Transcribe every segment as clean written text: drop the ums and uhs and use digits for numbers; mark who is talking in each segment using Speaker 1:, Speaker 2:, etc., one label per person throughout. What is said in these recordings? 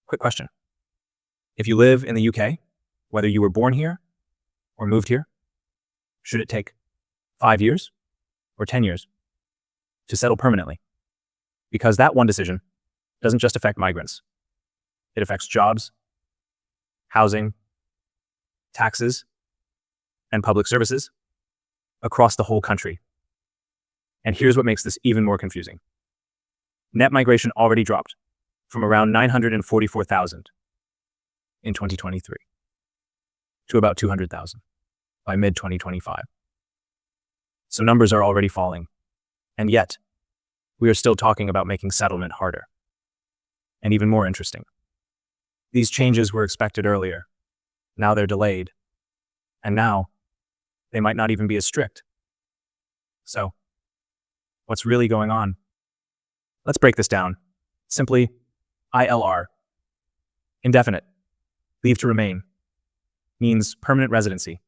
Speaker 1: Quick question. If you live in the UK, whether you were born here or moved here, should it take 5 years or 10 years to settle permanently? Because that one decision doesn't just affect migrants. It affects jobs, housing, taxes, and public services across the whole country. And here's what makes this even more confusing. Net migration already dropped from around 944,000 in 2023 to about 200,000 by mid-2025. So numbers are already falling. And yet, we are still talking about making settlement harder. And even more interesting, these changes were expected earlier. Now they're delayed. And now, they might not even be as strict. So, what's really going on? Let's break this down. Simply, ILR, Indefinite Leave to Remain, means permanent residency.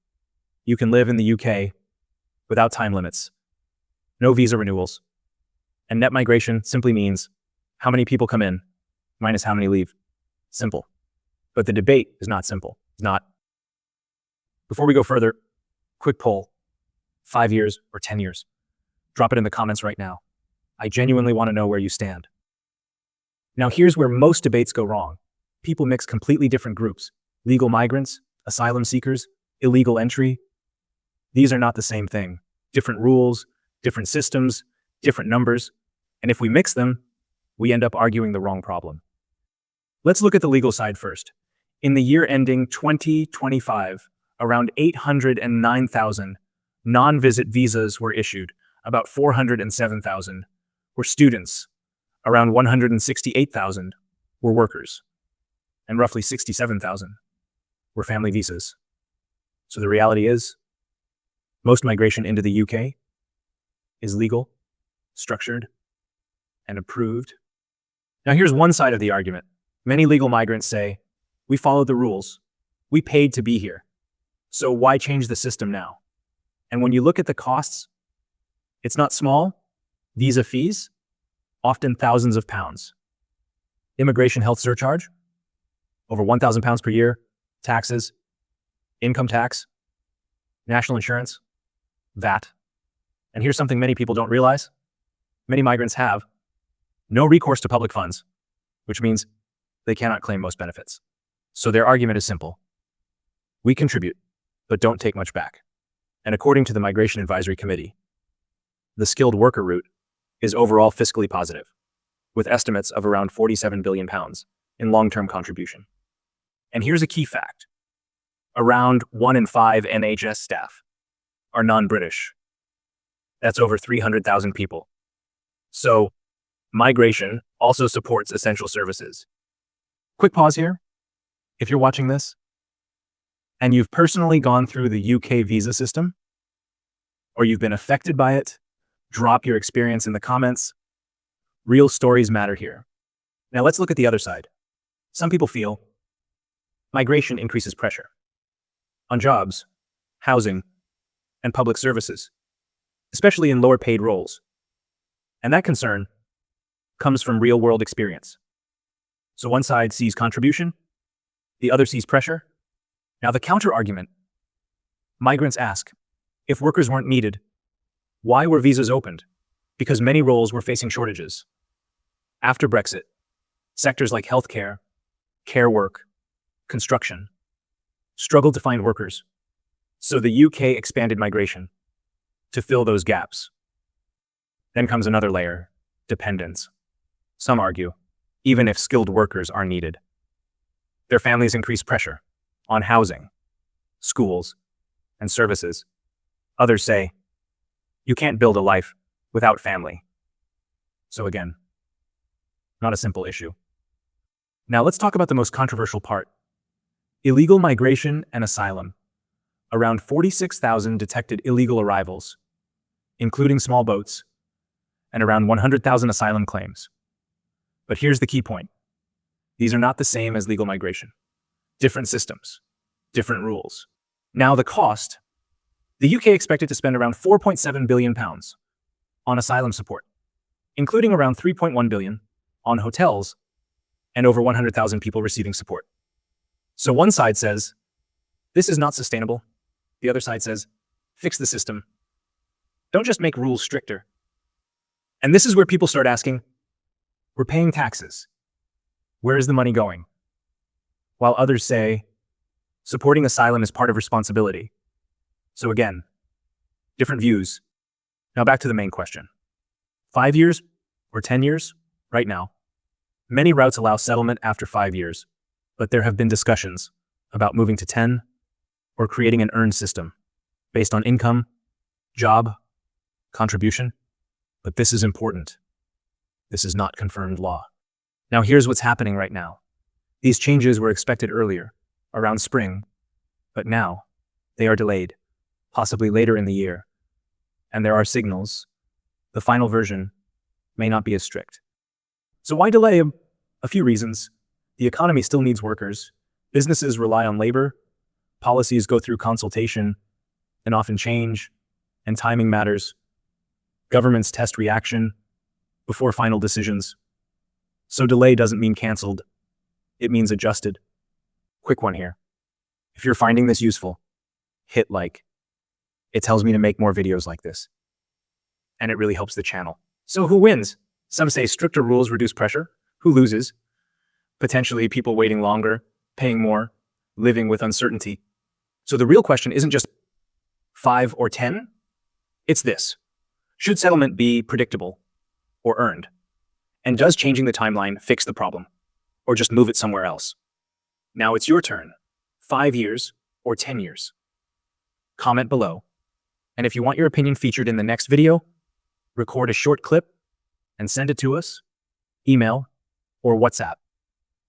Speaker 1: You can live in the UK without time limits, no visa renewals. And net migration simply means how many people come in minus how many leave. Simple. But the debate is not simple. It's not. Before we go further, quick poll, 5 years or 10 years. Drop it in the comments right now. I genuinely want to know where you stand. Now here's where most debates go wrong. People mix completely different groups. Legal migrants, asylum seekers, illegal entry. These are not the same thing. Different rules, different systems, different numbers. And if we mix them, we end up arguing the wrong problem. Let's look at the legal side first. In the year ending 2025, around 809,000 non-visit visas were issued. About 407,000 were students. Around 168,000 were workers. And roughly 67,000 were family visas. So the reality is, most migration into the UK is legal, structured, and approved. Now here's one side of the argument. Many legal migrants say, we followed the rules. We paid to be here. So why change the system now? And when you look at the costs, it's not small. Visa fees, often thousands of pounds. Immigration health surcharge, over £1,000 per year. Taxes, income tax, national insurance, VAT. And here's something many people don't realize. Many migrants have no recourse to public funds, which means they cannot claim most benefits. So their argument is simple. We contribute, but don't take much back. And according to the Migration Advisory Committee, the skilled worker route is overall fiscally positive, with estimates of around £47 billion in long-term contribution. And here's a key fact. Around 1 in 5 NHS staff are non-British. That's over 300,000 people. So, migration also supports essential services. Quick pause here. If you're watching this, and you've personally gone through the UK visa system, or you've been affected by it, drop your experience in the comments. Real stories matter here. Now let's look at the other side. Some people feel migration increases pressure on jobs, housing, and public services, especially in lower paid roles. And that concern comes from real-world experience. So one side sees contribution, the other sees pressure. Now the counter-argument. Migrants ask, if workers weren't needed, why were visas opened? Because many roles were facing shortages. After Brexit, sectors like healthcare, care work, construction struggled to find workers. So the UK expanded migration to fill those gaps. Then comes another layer, dependence. Some argue, even if skilled workers are needed, their families increase pressure on housing, schools, and services. Others say, you can't build a life without family. So again, not a simple issue. Now let's talk about the most controversial part. Illegal migration and asylum. Around 46,000 detected illegal arrivals, including small boats, and around 100,000 asylum claims. But here's the key point. These are not the same as legal migration. Different systems, different rules. Now the cost. The UK expected to spend around £4.7 billion on asylum support, including around £3.1 billion on hotels and over 100,000 people receiving support. So one side says, this is not sustainable. The other side says, fix the system. Don't just make rules stricter. And this is where people start asking, we're paying taxes. Where is the money going? While others say, supporting asylum is part of responsibility. So again, different views. Now back to the main question. 5 years or 10 years? Right now, many routes allow settlement after 5 years, but there have been discussions about moving to 10 or creating an earned system based on income, job, contribution. But this is important. This is not confirmed law. Now here's what's happening right now. These changes were expected earlier, around spring, but now they are delayed, possibly later in the year. And there are signals the final version may not be as strict. So why delay? A few reasons. The economy still needs workers. Businesses rely on labor. Policies go through consultation and often change, and timing matters. Governments test reaction before final decisions. So delay doesn't mean canceled. It means adjusted. Quick one here. If you're finding this useful, hit like. It tells me to make more videos like this. And it really helps the channel. So who wins? Some say stricter rules reduce pressure. Who loses? Potentially people waiting longer, paying more, living with uncertainty. So the real question isn't just 5 or 10. It's this. Should settlement be predictable or earned? And does changing the timeline fix the problem? Or just move it somewhere else? Now it's your turn. 5 years or 10 years? Comment below. And if you want your opinion featured in the next video, record a short clip and send it to us, email, or WhatsApp,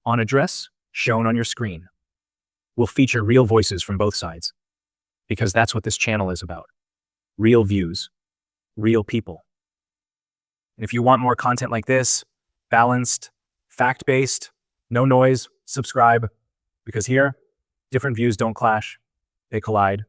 Speaker 1: on address shown on your screen. We'll feature real voices from both sides, because that's what this channel is about. Real views, real people. And if you want more content like this, balanced, fact-based, no noise, subscribe, because here, different views don't clash, they collide.